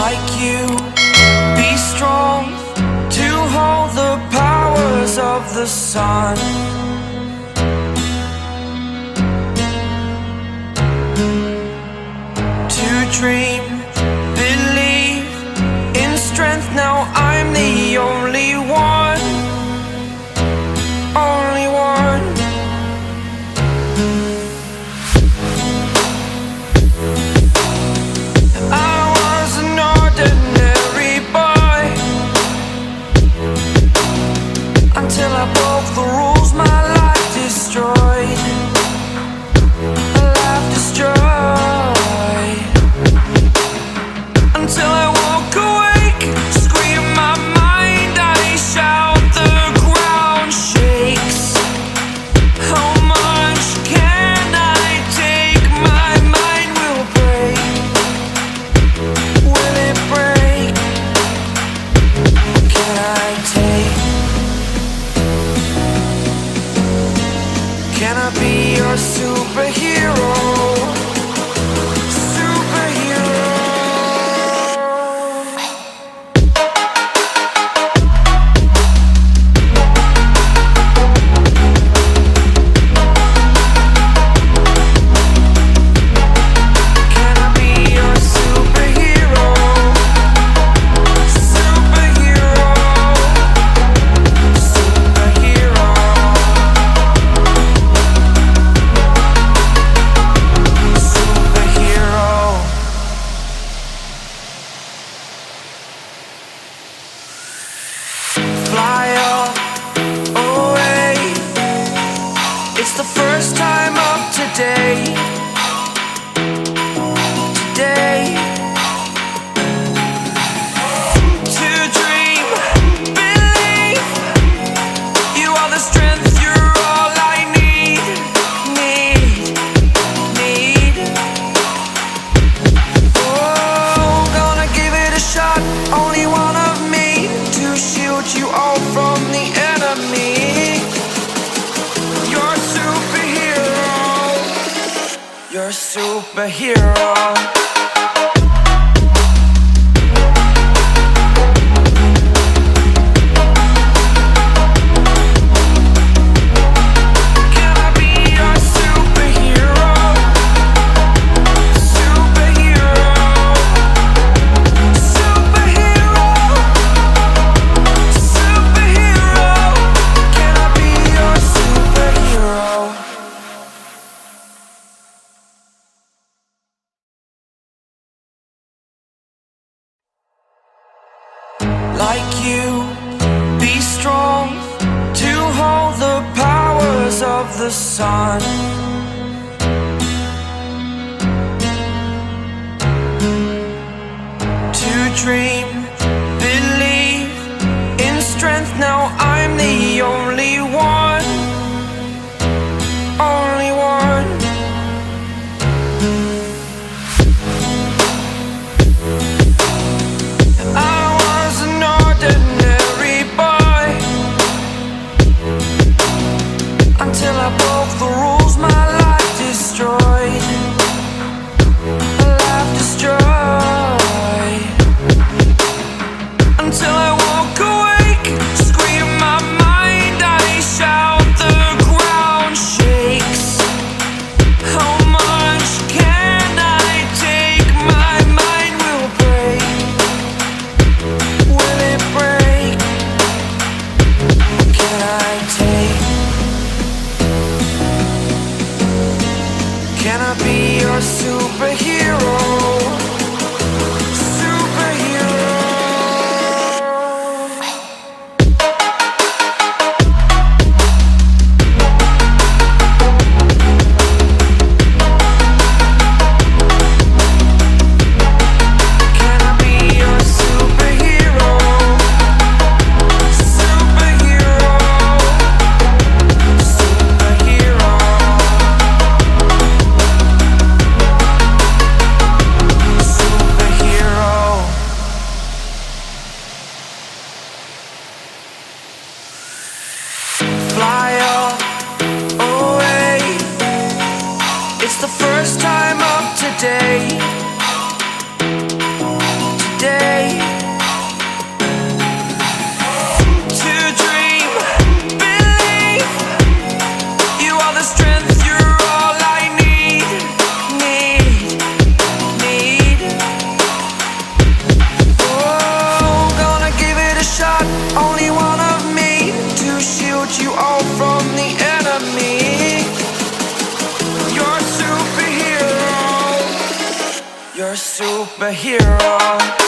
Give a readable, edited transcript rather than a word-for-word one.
like you. Be strong to hold the powers of the sun. To dream, believe in strength. Now I'm the only one, only one. I was an ordinary boy until I broke the rules. My life destroyed, a life destroyed. Until I woke awake, scream my mind, I shout, the ground shakes. How much can I take? My mind will break. Will it break? Can I take? Can I be your superhero? Superhero. Like you, be strong to hold the powers of the sun. To dream, believe in strength. Now I'm the only one, only one. Until I broke the rules, my life destroyed, a life destroyed. Until I woke awake, scream my mind, I shout, the ground shakes. How much can I take? My mind will break. Will it break? Can I take? Can I be your superhero? You're a superhero.